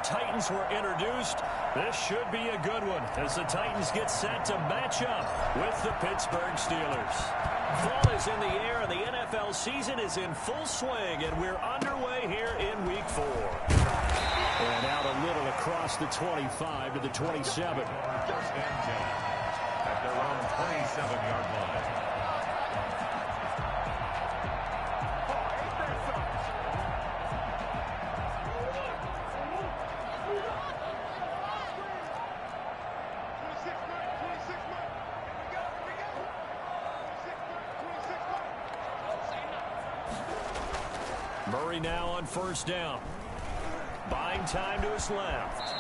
Titans were introduced, this should be a good one as the Titans get set to match up with the Pittsburgh Steelers. Fall is in the air and the NFL season is in full swing, and we're underway here in Week 4. And out a little across the 25 to the 27. First and 10 at their own 27-yard line. Murray now on first down. Buying time to his left.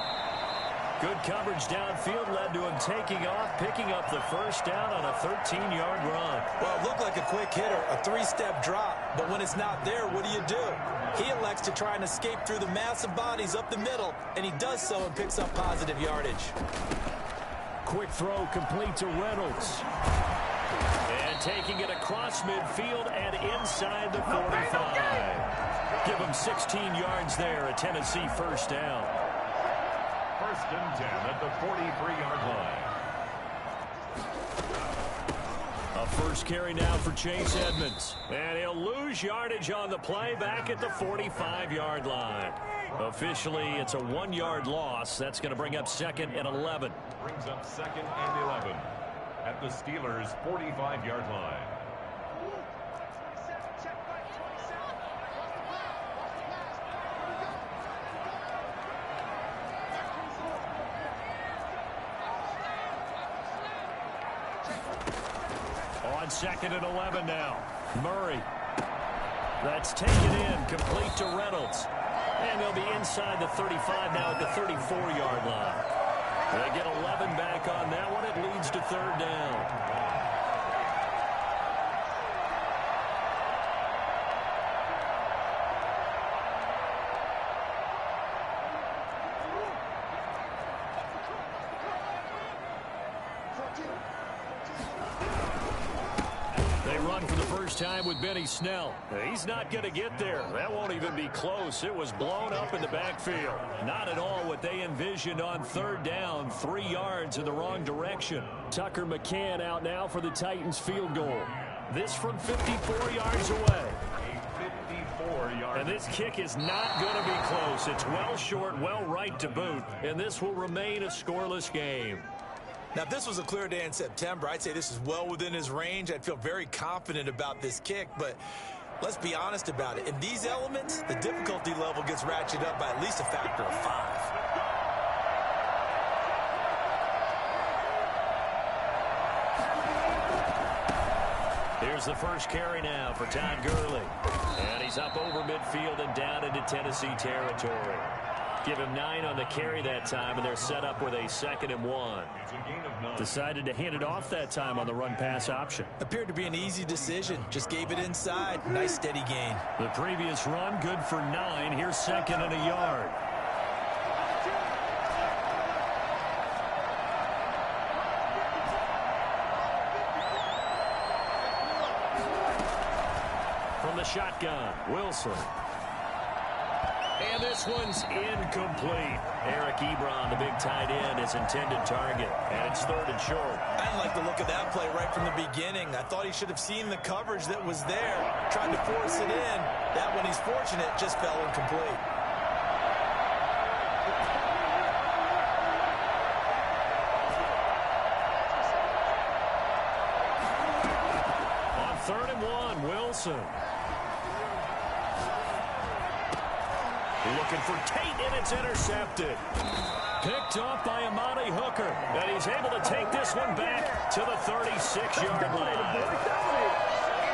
Good coverage downfield led to him taking off, picking up the first down on a 13-yard run. Well, it looked like a quick hitter, a three-step drop, but when it's not there, what do? He elects to try and escape through the massive bodies up the middle, and he does so and picks up positive yardage. Quick throw complete to Reynolds. And taking it across midfield and inside the 45. Give him 16 yards there, a Tennessee first down. First and 10 at the 43-yard line. A first carry now for Chase Edmonds. And he'll lose yardage on the play back at the 45-yard line. Officially, it's a 1-yard loss. That's going to bring up second and 11. Brings up second and 11 at the Steelers' 45-yard line. On second and 11 now. Murray. That's taken in, complete to Reynolds. And they'll be inside the 35 now at the 34-yard line. They get 11 back on that one. It leads to third down. Time with Benny Snell. He's not going to get there. That won't even be close. It was blown up in the backfield. Not at all what they envisioned on third down. 3 yards in the wrong direction. Tucker McCann out now for the Titans field goal. This from 54 yards away. And this kick is not going to be close. It's well short, well right to boot. And this will remain a scoreless game. Now, if this was a clear day in September, I'd say this is well within his range. I'd feel very confident about this kick, but let's be honest about it. In these elements, the difficulty level gets ratcheted up by at least a factor of 5. Here's the first carry now for Todd Gurley. And he's up over midfield and down into Tennessee territory. Give him 9 on the carry that time, and they're set up with a 2nd and 1. Decided to hand it off that time on the run-pass option. Appeared to be an easy decision. Just gave it inside. Nice steady gain. The previous run, good for 9. Here's 2nd and a yard. From the shotgun, Wilson. And this one's incomplete. Eric Ebron, the big tight end, his intended target. And it's 3rd and short. I didn't like the look of that play right from the beginning. I thought he should have seen the coverage that was there. Tried to force it in. That one, he's fortunate, just fell incomplete. On 3rd and 1, Wilson. Looking for Tate, and it's intercepted. Picked off by Amani Hooker. And he's able to take this one back to the 36-yard line.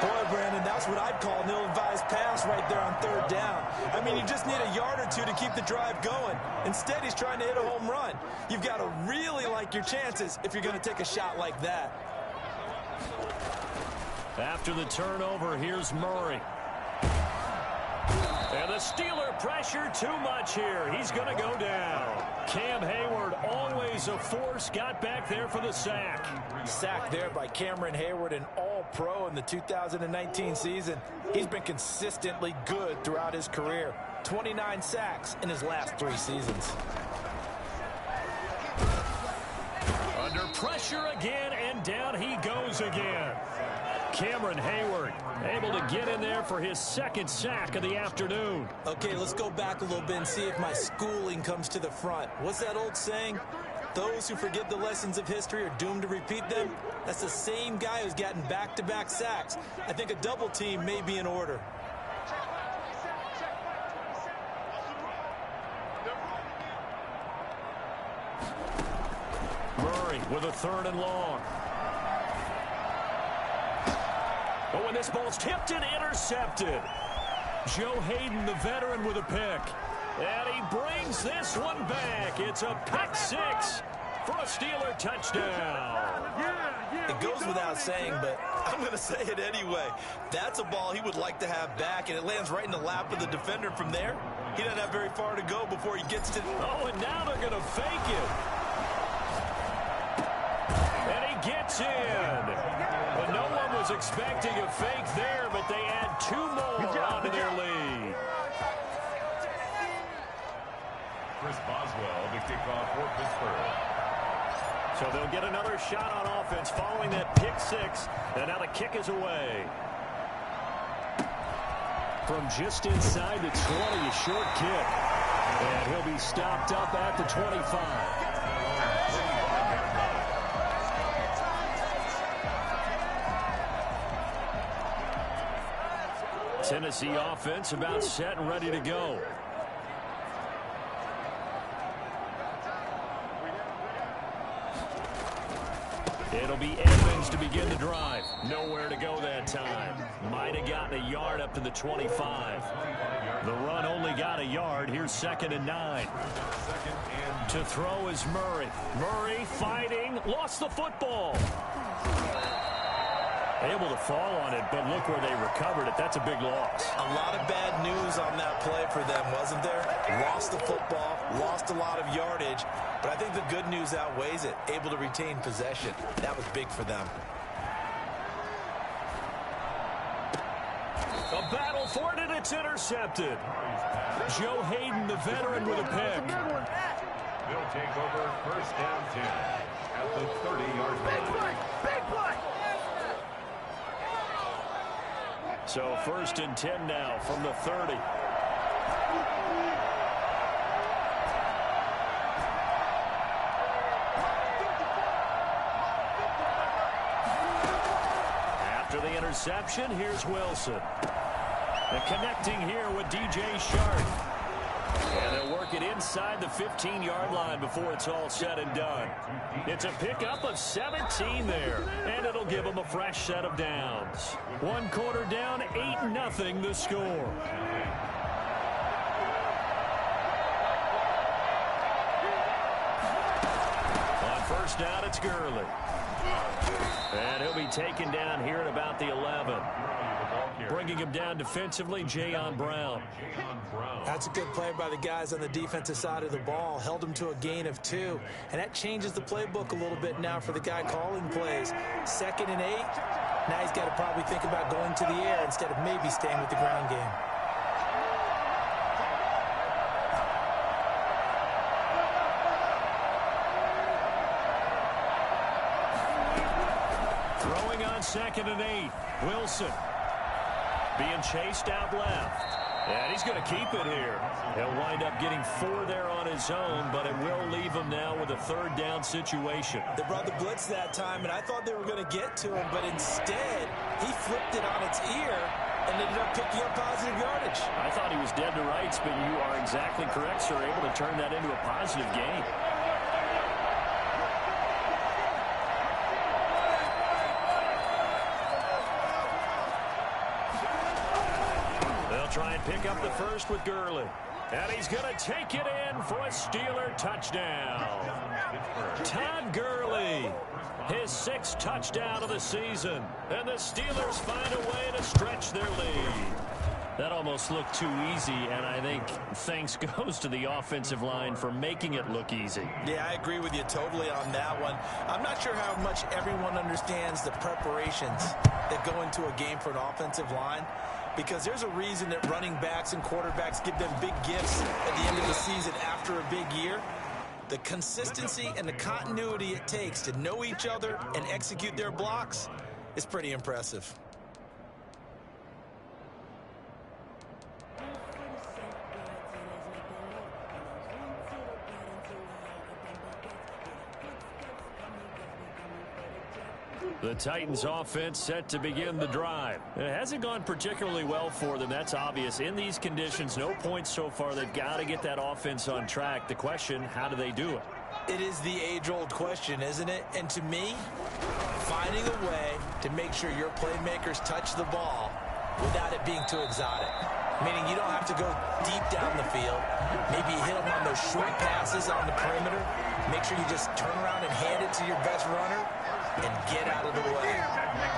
Boy, Brandon, that's what I'd call an ill-advised pass right there on 3rd down. I mean, you just need a yard or 2 to keep the drive going. Instead, he's trying to hit a home run. You've got to really like your chances if you're going to take a shot like that. After the turnover, here's Murray. And the Steeler pressure too much here. He's going to go down. Cam Hayward, always a force, got back there for the sack. Sack there by Cameron Hayward, an all-pro in the 2019 season. He's been consistently good throughout his career. 29 sacks in his last 3 seasons. Under pressure again, and down he goes again. Cameron Hayward able to get in there for his 2nd sack of the afternoon. Okay, let's go back a little bit and see if my schooling comes to the front. What's that old saying? Those who forget the lessons of history are doomed to repeat them. That's the same guy who's gotten back-to-back sacks. I think a double team may be in order. Murray with a 3rd and long. Oh, and this ball's tipped and intercepted. Joe Hayden, the veteran, with a pick. And he brings this one back. It's a pick 6 for a Steeler touchdown. It goes without saying, but I'm going to say it anyway. That's a ball he would like to have back, and it lands right in the lap of the defender from there. He doesn't have very far to go before he gets to... Oh, and now they're going to fake it. And he gets in. But no one was expecting a fake there, but they add 2 more onto their lead. Chris Boswell, the kickoff for Pittsburgh. So they'll get another shot on offense following that pick 6. And now the kick is away. From just inside the 20, a short kick. And he'll be stopped up at the 25. Tennessee offense about set and ready to go. It'll be Evans to begin the drive. Nowhere to go that time. Might have gotten a yard up to the 25. The run only got a yard. Here's 2nd and 9. To throw is Murray. Murray fighting. Lost the football. Able to fall on it, but look where they recovered it. That's a big loss. A lot of bad news on that play for them, wasn't there? Lost the football, lost a lot of yardage, but I think the good news outweighs it. Able to retain possession. That was big for them. A battle for it, and it's intercepted. Joe Hayden, the veteran, with a pick. They'll take over 1st and 10 at the 30-yard line. Big play! So 1st and 10 now from the 30. After the interception, here's Wilson. And connecting here with DJ Sharp. And they'll work it inside the 15-yard line before it's all said and done. It's a pickup of 17 there, and it'll give them a fresh set of downs. 1 quarter down, 8-0 the score. On 1st down, it's Gurley. And he'll be taken down here at about the 11. Bringing him down defensively, Jayon Brown. That's a good play by the guys on the defensive side of the ball. Held him to a gain of 2. And that changes the playbook a little bit now for the guy calling plays. 2nd and 8. Now he's got to probably think about going to the air instead of maybe staying with the ground game. Throwing on 2nd and 8. Wilson being chased out left. And he's going to keep it here. He'll wind up getting 4 there on his own, but it will leave him now with a 3rd down situation. They brought the blitz that time, and I thought they were going to get to him, but instead, he flipped it on its ear and ended up picking up positive yardage. I thought he was dead to rights, but you are exactly correct, sir. Able to turn that into a positive gain. Try and pick up the 1st with Gurley. And he's going to take it in for a Steeler touchdown. Todd Gurley, his 6th touchdown of the season. And the Steelers find a way to stretch their lead. That almost looked too easy, and I think thanks goes to the offensive line for making it look easy. Yeah, I agree with you totally on that one. I'm not sure how much everyone understands the preparations that go into a game for an offensive line. because there's a reason that running backs and quarterbacks give them big gifts at the end of the season after a big year. The consistency and the continuity it takes to know each other and execute their blocks is pretty impressive. The Titans offense set to begin the drive. It hasn't gone particularly well for them. That's obvious. In these conditions, no points so far. They've got to get that offense on track. The question, how do they do it? It is the age-old question, isn't it? And to me, finding a way to make sure your playmakers touch the ball without it being too exotic. Meaning you don't have to go deep down the field. Maybe you hit them on those short passes on the perimeter. Make sure you just turn around and hand it to your best runner and get out of the way.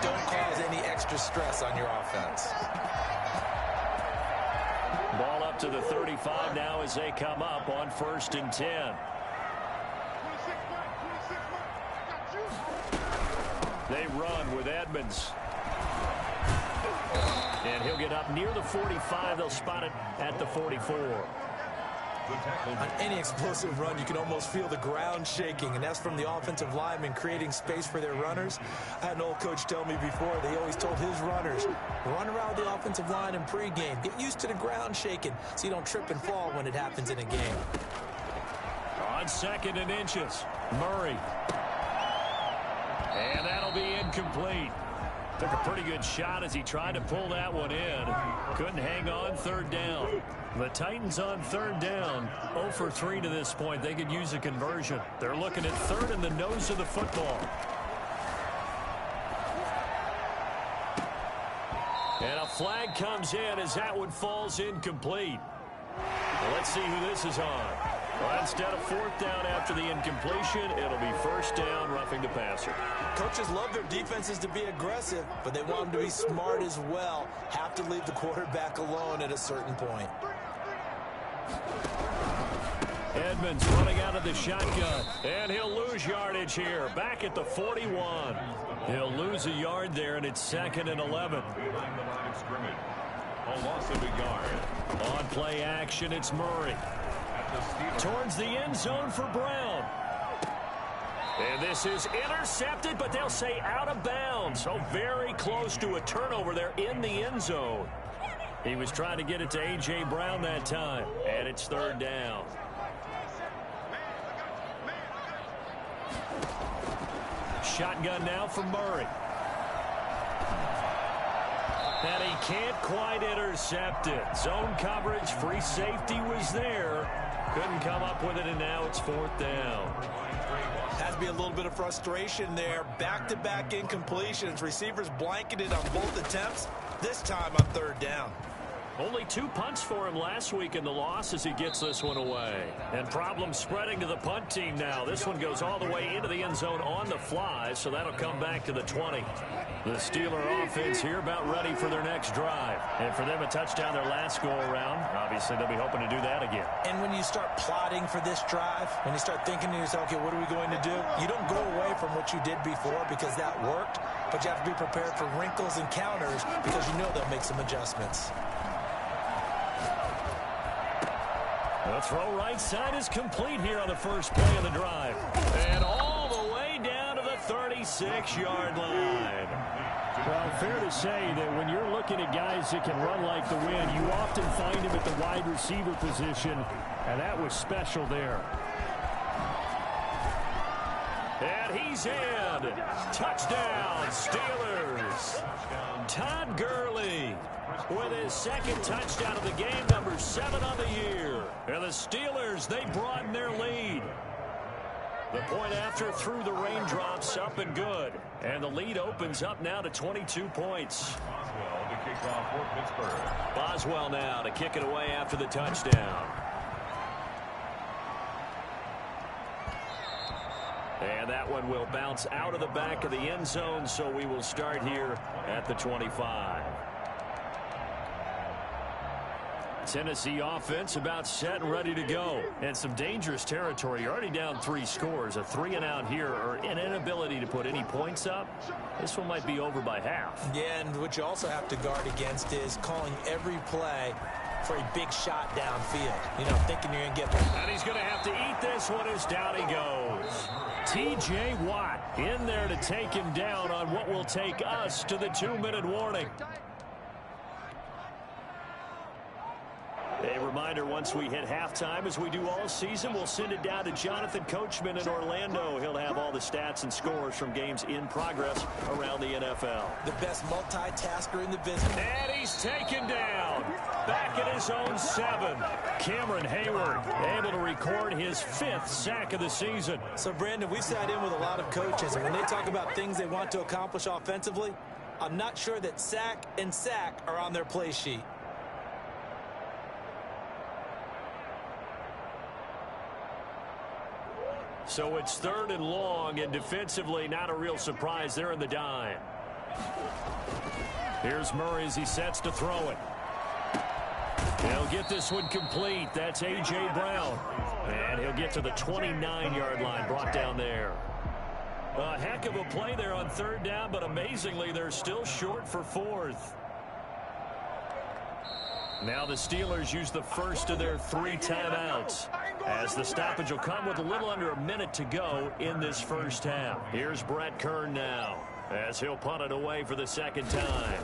Don't cause any extra stress on your offense. Ball up to the 35 now as they come up on 1st and 10. They run with Edmonds. And he'll get up near the 45. They'll spot it at the 44. On any explosive run, you can almost feel the ground shaking, and that's from the offensive linemen creating space for their runners. I had an old coach tell me before, they always told his runners, run around the offensive line in pregame. Get used to the ground shaking so you don't trip and fall when it happens in a game. On 2nd and inches, Murray. And that'll be incomplete. Took a pretty good shot as he tried to pull that one in. Couldn't hang on 3rd down. The Titans on 3rd down. 0 for 3 to this point. They could use a conversion. They're looking at 3rd and the nose of the football. And a flag comes in as that one falls incomplete. Well, let's see who this is on. Well, instead of 4th down after the incompletion, it'll be 1st down, roughing the passer. Coaches love their defenses to be aggressive, but they want them to be smart as well. Have to leave the quarterback alone at a certain point. Edmonds running out of the shotgun, and he'll lose yardage here. Back at the 41. He'll lose a yard there, and it's 2nd and 11. Behind the line of scrimmage. A loss of a yard. On play action, it's Murray. Towards the end zone for Brown. And this is intercepted, but they'll say out of bounds. So very close to a turnover there in the end zone. He was trying to get it to A.J. Brown that time, and it's 3rd down. Shotgun now for Murray. And he can't quite intercept it. Zone coverage, free safety was there. Couldn't come up with it, and now it's 4th down. Has to be a little bit of frustration there. Back-to-back incompletions. Receivers blanketed on both attempts. This time on 3rd down. Only 2 punts for him last week in the loss as he gets this one away. And problems spreading to the punt team now. This one goes all the way into the end zone on the fly, so that'll come back to the 20. The Steeler offense here about ready for their next drive. And for them, a touchdown their last go-around. Obviously, they'll be hoping to do that again. And when you start plotting for this drive, when you start thinking to yourself, okay, what are we going to do? You don't go away from what you did before because that worked, but you have to be prepared for wrinkles and counters because you know they'll make some adjustments. The throw right side is complete here on the first play of the drive. And all the way down to the 36-yard line. Well, fair to say that when you're looking at guys that can run like the wind, you often find him at the wide receiver position, and that was special there. And he's in. Touchdown, Steelers. Todd Gurley with his 2nd touchdown of the game, number 7 on the year. And the Steelers, they broaden their lead. The point after through the raindrops, up and good. And the lead opens up now to 22 points. Boswell to kick off for Pittsburgh. Boswell now to kick it away after the touchdown. And that one will bounce out of the back of the end zone, so we will start here at the 25. Tennessee offense about set and ready to go. And some dangerous territory. You're already down 3 scores. A 3-and-out here or an inability to put any points up. This one might be over by half. Yeah, and what you also have to guard against is calling every play for a big shot downfield. You know, thinking you're going to get one. And he's going to have to eat this one as down he goes. T.J. Watt in there to take him down on what will take us to the 2-minute warning. A reminder, once we hit halftime, as we do all season, we'll send it down to Jonathan Coachman in Orlando. He'll have all the stats and scores from games in progress around the NFL. The best multitasker in the business. And he's taken down. Back at his own 7. Cameron Hayward able to record his 5th sack of the season. So, Brandon, we sat in with a lot of coaches, and when they talk about things they want to accomplish offensively, I'm not sure that sack and sack are on their play sheet. So it's 3rd and long, and defensively not a real surprise there in the dime. Here's Murray as he sets to throw it. He'll get this one complete. That's A.J. Brown. And he'll get to the 29-yard line, brought down there. A heck of a play there on 3rd down, but amazingly, they're still short for 4th. Now the Steelers use the first of their 3 timeouts, as the stoppage will come with a little under a minute to go in this first half. Here's Brett Kern now, as he'll punt it away for the 2nd time.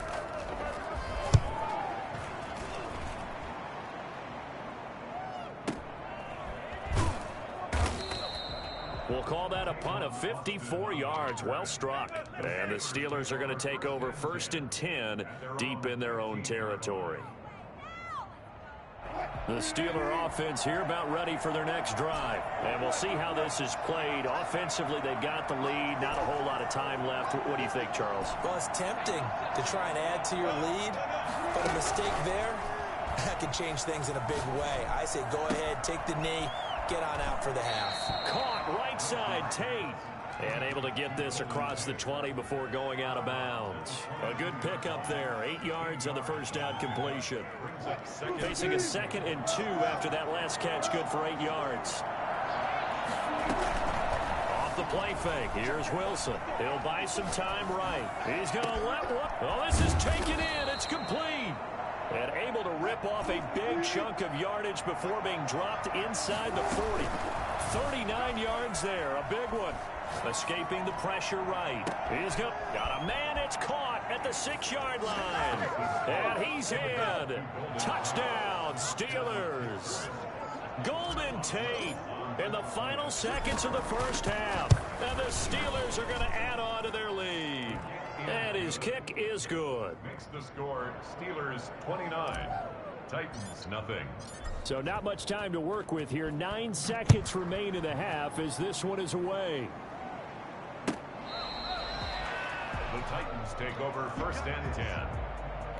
We'll call that a punt of 54 yards. Well struck. And the Steelers are going to take over 1st and 10 deep in their own territory. The Steeler offense here about ready for their next drive. And we'll see how this is played. Offensively, they got the lead. Not a whole lot of time left. What do you think, Charles? Well, it's tempting to try and add to your lead, but a mistake there, that can change things in a big way. I say go ahead, take the knee, get on out for the half. Caught right side, Tate. And able to get this across the 20 before going out of bounds. A good pickup there. 8 yards on the first down completion. Facing a 2nd and 2 after that last catch. Good for 8 yards. Off the play fake. Here's Wilson. He'll buy some time right. He's going to let one. Oh, this is taken in. It's complete. And able to rip off a big chunk of yardage before being dropped inside the 40. 39 yards there. A big one. Escaping the pressure right. He's got a man. It's caught at the 6-yard line. And he's in. Touchdown, Steelers. Golden Tate in the final seconds of the first half. And the Steelers are going to add on to their lead. And his kick is good. Makes the score Steelers 29, Titans nothing. So not much time to work with here. 9 seconds remain in the half as this one is away. The Titans take over 1st and 10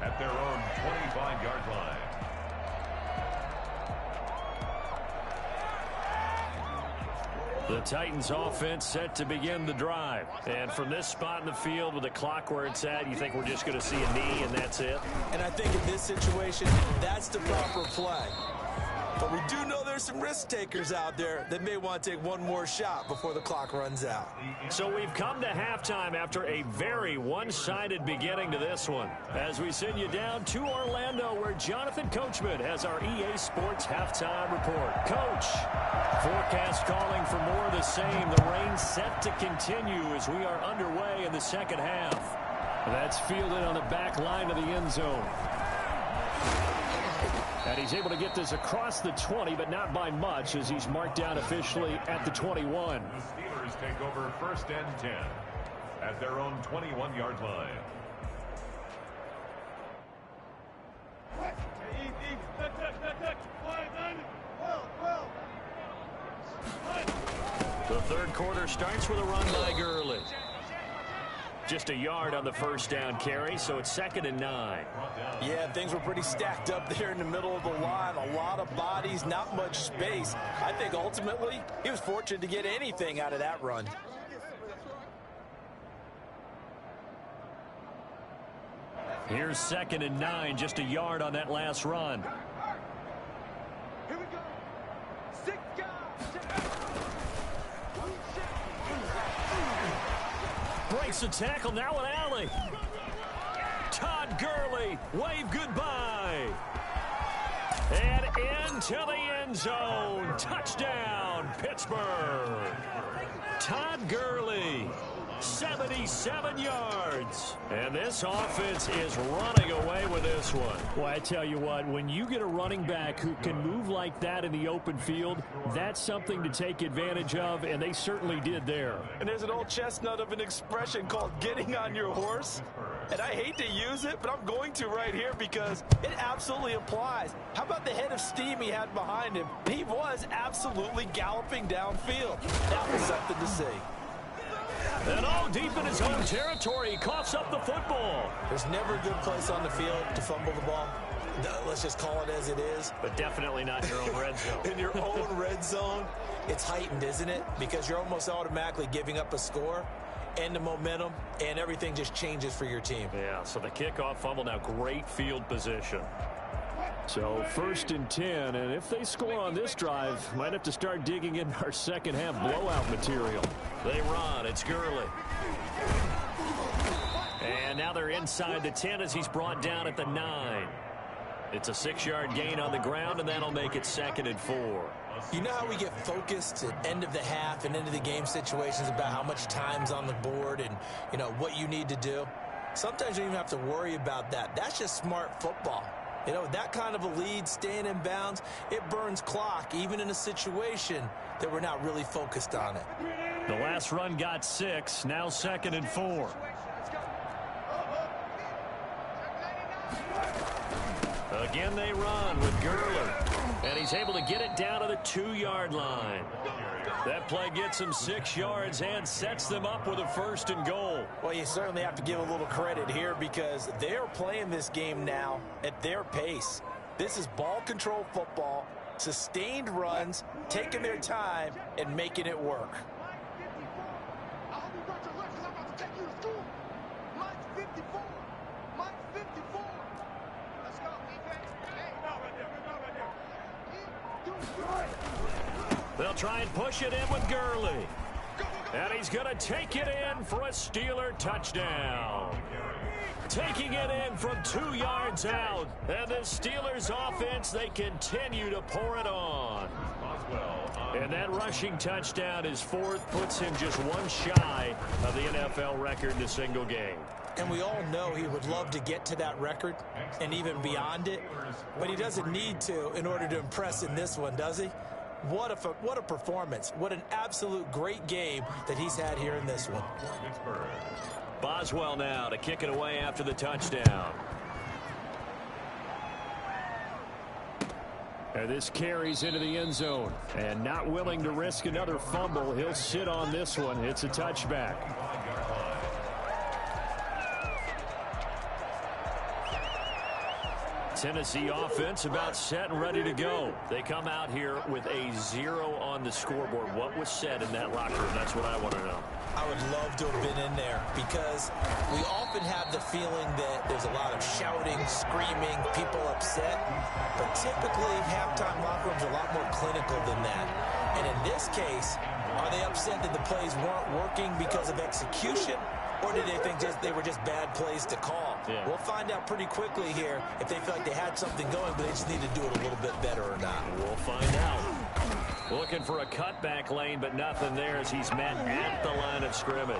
at their own 25-yard line. The Titans offense set to begin the drive. And from this spot in the field with the clock where it's at, you think we're just going to see a knee and that's it? And I think in this situation, that's the proper play. But we do know there's some risk takers out there that may want to take one more shot before the clock runs out. So we've come to halftime after a very one-sided beginning to this one. As we send you down to Orlando, where Jonathan Coachman has our EA Sports halftime report. Coach, forecast calling for more of the same. The rain set to continue as we are underway in the 2nd half. That's fielded on the back line of the end zone. And he's able to get this across the 20, but not by much, as he's marked down officially at the 21. The Steelers take over 1st and 10 at their own 21-yard line. The 3rd quarter starts with a run by Gurley. Just a yard on the first down carry, so it's 2nd and 9. Yeah, things were pretty stacked up there in the middle of the line. A lot of bodies, not much space. I think ultimately he was fortunate to get anything out of that run. Here's 2nd and 9, just a yard on that last run. breaks the tackle. Now an alley. Todd Gurley, wave goodbye. And into the end zone. Touchdown, Pittsburgh. Todd Gurley, 77 yards. And this offense is running away with this one. Well, I tell you what, when you get a running back who can move like that in the open field, that's something to take advantage of, and they certainly did there. And there's an old chestnut of an expression called getting on your horse. And I hate to use it, but I'm going to right here because it absolutely applies. How about the head of steam he had behind him? He was absolutely galloping downfield. That was something to see. And all deep in his own territory, he coughs up the football. There's never a good place on the field to fumble the ball. Let's just call it as it is. But definitely not in your own red zone. In your own red zone, it's heightened, isn't it? Because you're almost automatically giving up a score and the momentum, and everything just changes for your team. Yeah, so the kickoff fumble, now great field position. So 1st and 10, and if they score on this drive, might have to start digging in our second half blowout material. They run. It's Gurley. And now they're inside the 10 as he's brought down at the 9. It's a 6-yard gain on the ground, and that'll make it 2nd and 4. You know how we get focused at end of the half and into the game situations about how much time's on the board and, you know, what you need to do? Sometimes you don't even have to worry about that. That's just smart football. You know, that kind of a lead, staying in bounds, it burns clock, even in a situation that we're not really focused on it. The last run got 6, now 2nd and 4. Again, they run with Gurley. And he's able to get it down to the 2-yard line. That play gets him 6 yards and sets them up with a 1st and goal. Well, you certainly have to give a little credit here because they're playing this game now at their pace. This is ball control football, sustained runs, taking their time, and making it work. They'll try and push it in with Gurley. And he's going to take it in for a Steeler touchdown. Taking it in from 2 yards out. And the Steelers offense, they continue to pour it on. And that rushing touchdown, his 4th, puts him just 1 shy of the NFL record in a single game. And we all know he would love to get to that record and even beyond it. But he doesn't need to in order to impress in this one, does he? What a performance. What an absolute great game that he's had here in this one. Boswell now to kick it away after the touchdown. And this carries into the end zone. And not willing to risk another fumble, he'll sit on this one. It's a touchback. Tennessee offense about set and ready to go. They come out here with a 0 on the scoreboard. What was said in that locker room? That's what I want to know. I would love to have been in there because we often have the feeling that there's a lot of shouting, screaming, people upset. But typically, halftime locker rooms are a lot more clinical than that. And in this case, are they upset that the plays weren't working because of execution? Or did they think they were just bad plays to call? Yeah. We'll find out pretty quickly here if they feel like they had something going, but they just need to do it a little bit better or not. We'll find out. Looking for a cutback lane, but nothing there as he's met at the line of scrimmage.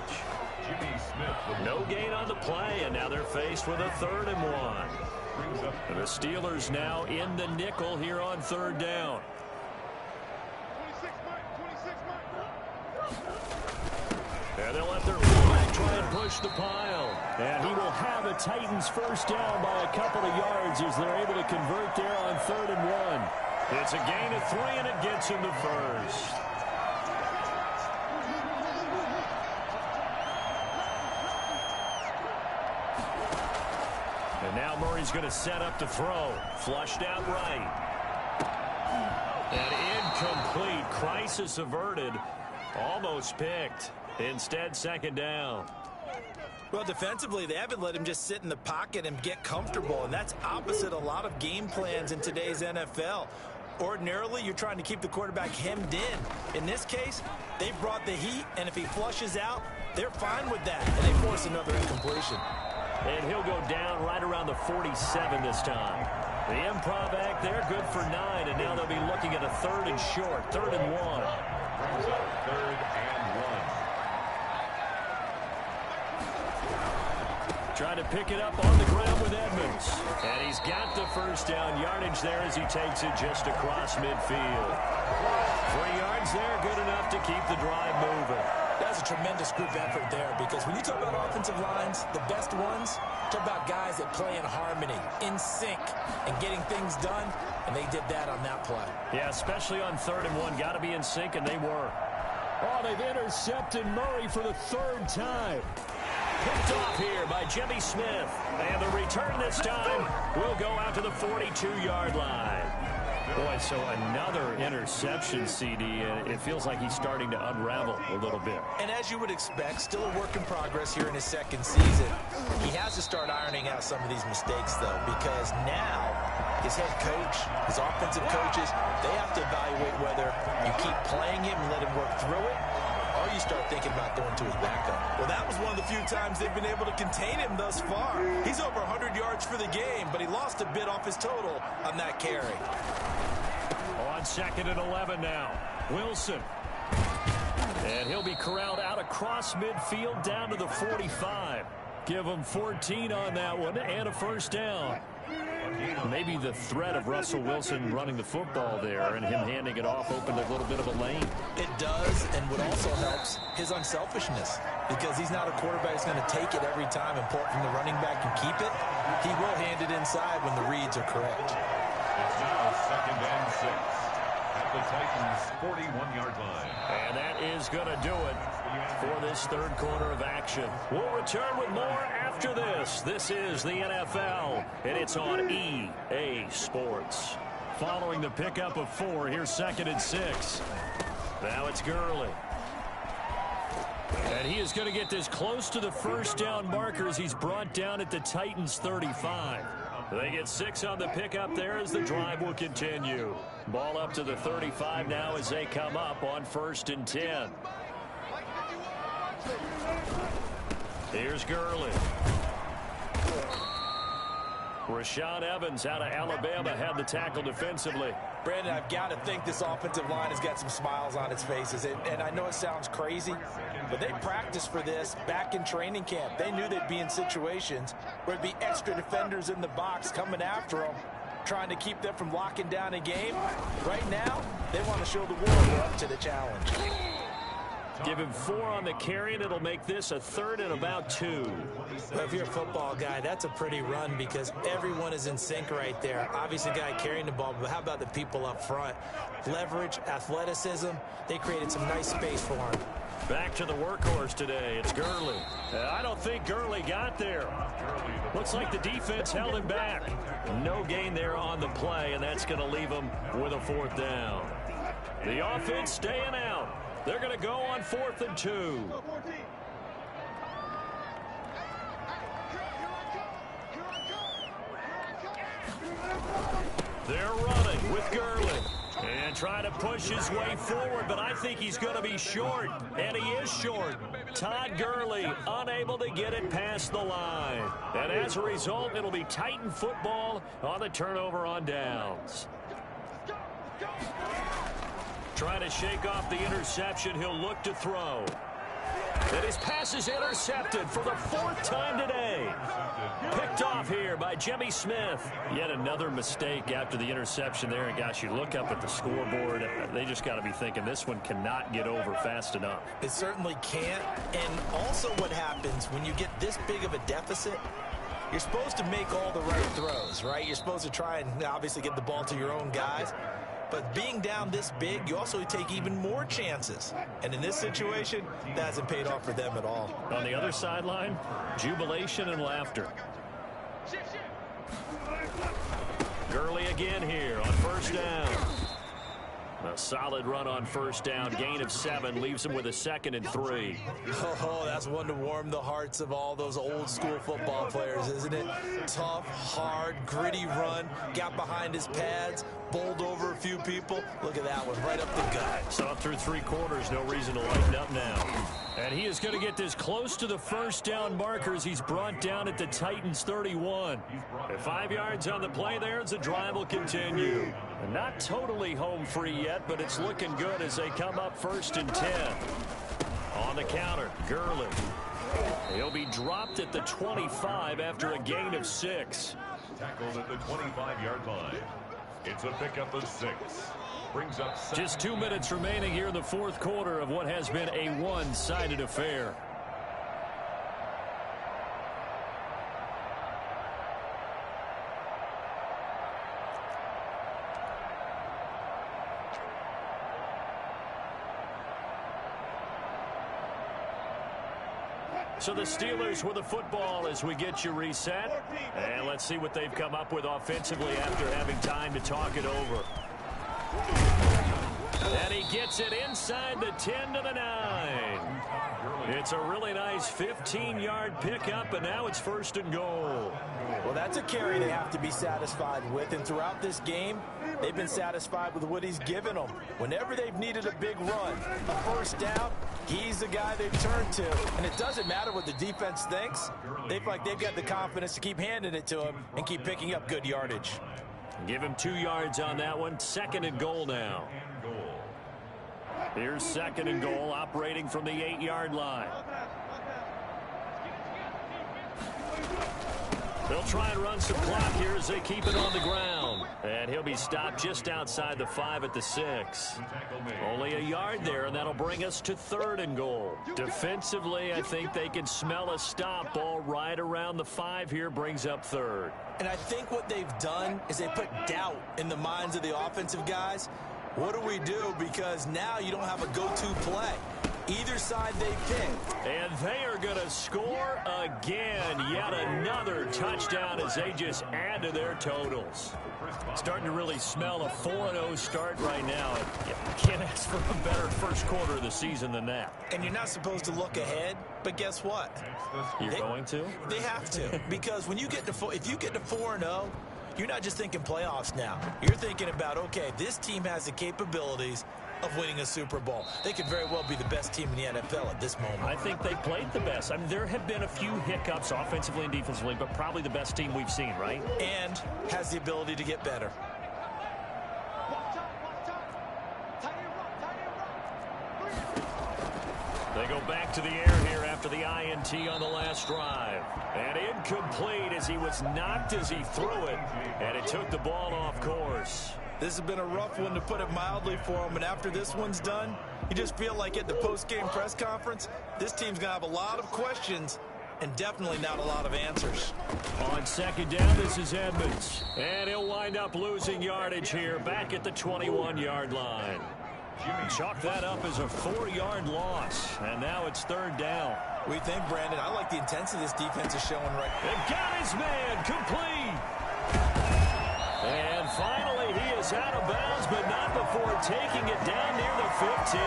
No gain on the play, and now they're faced with a 3rd and 1. And the Steelers now in the nickel here on 3rd down. And they'll let their fullback try and push the pile. And he will have a Titans 1st down by a couple of yards as they're able to convert there on 3rd and 1. It's a gain of 3, and it gets him the 1st. And now Murray's going to set up to throw. Flushed out right. And incomplete. Crisis averted. Almost picked. Instead, 2nd down. Well, defensively, they haven't let him just sit in the pocket and get comfortable, and that's opposite a lot of game plans in today's NFL. Ordinarily, you're trying to keep the quarterback hemmed in. In this case, they've brought the heat, and if he flushes out, They're fine with that, and they force another incompletion. And he'll go down right around the 47 this time. The improv act there, good for 9, and now they'll be looking at a 3rd and short, 3rd and 1. 3rd and 1. Trying to pick it up on the ground with Edmonds. And he's got the first down yardage there as he takes it just across midfield. 3 yards there, good enough to keep the drive moving. That's a tremendous group effort there, because when you talk about offensive lines, the best ones, talk about guys that play in harmony, in sync, and getting things done, and they did that on that play. Yeah, especially on 3rd and 1. Got to be in sync, and they were. Oh, they've intercepted Murray for the 3rd time. Picked off here by Jimmy Smith. And the return this time will go out to the 42-yard line. Boy, so another interception, CD, and it feels like he's starting to unravel a little bit. And as you would expect, still a work in progress here in his 2nd season. He has to start ironing out some of these mistakes, though, because now his head coach, his offensive coaches, they have to evaluate whether you keep playing him and let him work through it, or you start thinking about going to his backup. Well, that was one of the few times they've been able to contain him thus far. He's over 100 yards for the game, but he lost a bit off his total on that carry. On 2nd and 11 now. Wilson. And he'll be corralled out across midfield down to the 45. Give him 14 on that one and a first down. Maybe the threat of Russell Wilson running the football there and him handing it off opened a little bit of a lane. It does, and what also helps, his unselfishness. Because he's not a quarterback who's going to take it every time and pull it from the running back and keep it. He will hand it inside when the reads are correct. It's now 2nd and 6 at the Titans' 41-yard line. And that is going to do it for this 3rd quarter of action. We'll return with more after this. This is the NFL, and it's on EA Sports. Following the pickup of 4, here's 2nd and 6. Now it's Gurley. And he is going to get this close to the first down marker as he's brought down at the Titans' 35. They get 6 on the pickup there as the drive will continue. Ball up to the 35 now as they come up on 1st and 10. Here's Gurley. Rashaan Evans out of Alabama had the tackle defensively. Brandon, I've got to think this offensive line has got some smiles on its faces. And I know it sounds crazy, but they practiced for this back in training camp. They knew they'd be in situations where it'd be extra defenders in the box coming after them, trying to keep them from locking down a game. Right now, they want to show the world they're up to the challenge. Give him 4 on the carry, and it'll make this a 3rd and about 2. Well, if you're a football guy, that's a pretty run because everyone is in sync right there. Obviously, the guy carrying the ball, but how about the people up front? Leverage, athleticism, they created some nice space for him. Back to the workhorse today. It's Gurley. I don't think Gurley got there. Looks like the defense held him back. No gain there on the play, and that's going to leave him with a 4th down. The offense staying out. They're going to go on 4th and 2. They're running with Gurley. And trying to push his way forward, but I think he's going to be short. And he is short. Todd Gurley unable to get it past the line. And as a result, it'll be Titan football on the turnover on downs. Trying to shake off the interception. He'll look to throw. And his pass is intercepted for the 4th time today. Picked off here by Jimmy Smith. Yet another mistake after the interception there. And gosh, you look up at the scoreboard, they just got to be thinking this one cannot get over fast enough. It certainly can't. And also what happens when you get this big of a deficit, you're supposed to make all the right throws, right? You're supposed to try and obviously get the ball to your own guys. But being down this big, you also take even more chances. And in this situation, that hasn't paid off for them at all. On the other sideline, jubilation and laughter. Gurley again here on 1st down. A solid run on first down. Gain of 7 leaves him with a 2nd and 3. Oh, that's one to warm the hearts of all those old school football players, isn't it? Tough, hard, gritty run. Got behind his pads, bowled over a few people. Look at that one, right up the gut. So through 3 quarters, no reason to lighten up now. And he is going to get this close to the first down markers. He's brought down at the Titans 31. At 5 yards on the play there, the drive will continue. Not totally home free yet, but it's looking good as they come up 1st and 10. On the counter, Gurley. He'll be dropped at the 25 after a gain of 6. Tackled at the 25-yard line. It's a pickup of 6. Brings up 7. Just 2 minutes remaining here in the 4th quarter of what has been a one-sided affair. So the Steelers with the football as we get you reset. And let's see what they've come up with offensively after having time to talk it over. And he gets it inside the 10 to the 9. It's a really nice 15-yard pickup, and now it's 1st and goal. Well, that's a carry they have to be satisfied with, and throughout this game, they've been satisfied with what he's given them. Whenever they've needed a big run, a first down, he's the guy they've turned to. And it doesn't matter what the defense thinks. They feel like they've got the confidence to keep handing it to him and keep picking up good yardage. Give him 2 yards on that one. 2nd and goal now. Here's 2nd and goal, operating from the 8-yard line. They'll try and run some clock here as they keep it on the ground. And he'll be stopped just outside the 5 at the 6. Only a yard there, and that'll bring us to 3rd and goal. Defensively, I think they can smell a stop. Ball right around the 5 here, brings up 3rd. And I think what they've done is they put doubt in the minds of the offensive guys. What do we do? Because now you don't have a go-to play. Either side they pick. And they are going to score again. Yet another touchdown as they just add to their totals. Starting to really smell a 4-0 start right now. You can't ask for a better first quarter of the season than that. And you're not supposed to look ahead, but guess what? You're going to? They have to. Because when you get to if you get to 4-0, you're not just thinking playoffs now. You're thinking about, okay, this team has the capabilities of winning a Super Bowl. They could very well be the best team in the NFL at this moment. I think they played the best. I mean, there have been a few hiccups offensively and defensively, but probably the best team we've seen, right? And has the ability to get better. They go back to the air here after the INT on the last drive. And incomplete as he was knocked as he threw it. And it took the ball off course. This has been a rough one, to put it mildly, for him. And after this one's done, you just feel like at the post-game press conference, this team's going to have a lot of questions and definitely not a lot of answers. On 2nd down, this is Edmonds. And he'll wind up losing yardage here back at the 21-yard line. Chalk that up as a 4-yard loss. And now it's 3rd down. We think, Brandon, I like the intensity this defense is showing right now. And got his man complete. And finally, he is out of bounds, but not before taking it down near the 15.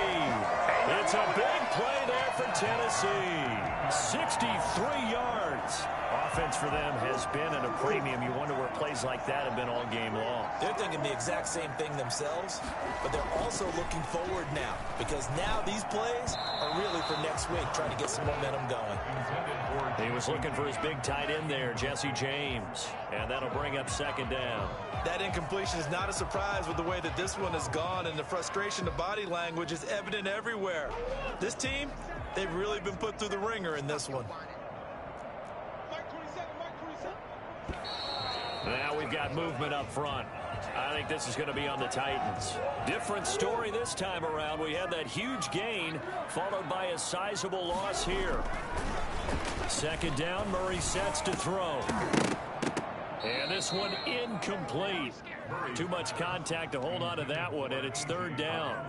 It's a big play there for Tennessee. 63 yards. Offense for them has been at a premium. You wonder where plays like that have been all game long. They're thinking the exact same thing themselves, but they're also looking forward now, because now these plays are really for next week, trying to get some momentum going. He was looking for his big tight end there, Jesse James, and that'll bring up 2nd down. That incompletion is not a surprise with the way that this one has gone, and the frustration of body language is evident everywhere. This team, they've really been put through the ringer in this one. Now we've got movement up front. I think this is going to be on the Titans. Different story this time around. We had that huge gain followed by a sizable loss here. 2nd down, Murray sets to throw. And this one incomplete. Too much contact to hold on to that one, and it's 3rd down.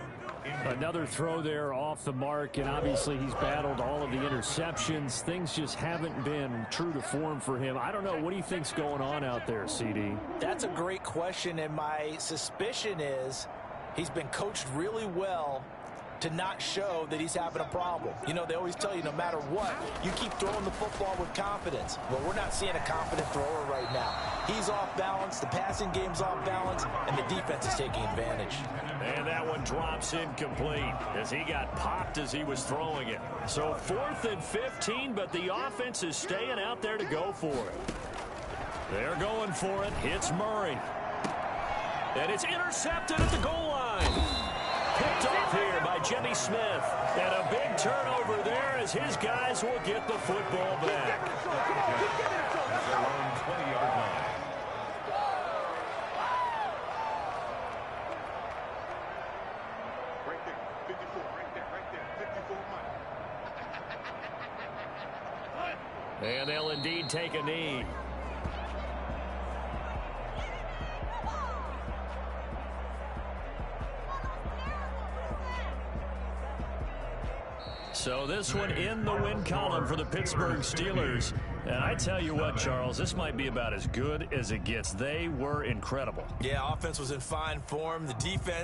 Another throw there off the mark, and obviously he's battled all of the interceptions. Things just haven't been true to form for him. I don't know. What do you think's going on out there, CD? That's a great question, and my suspicion is He's been coached really well to not show that he's having a problem. You know, they always tell you no matter what, you keep throwing the football with confidence. Well, we're not seeing a confident thrower right now. He's off balance, the passing game's off balance, and the defense is taking advantage. And that one drops incomplete as he got popped as he was throwing it. So 4th and 15, but the offense is staying out there to go for it. They're going for it. Hits Murray. And it's intercepted at the goal line. Picked off here by Jimmy Smith. And a big turnover there as his guys will get the football back. At their own 20-yard line. Right there, 54, right there, 54. And they'll indeed take a knee. So this one in the win column for the Pittsburgh Steelers. And I tell you what, Charles, this might be about as good as it gets. They were incredible. Yeah, offense was in fine form. The defense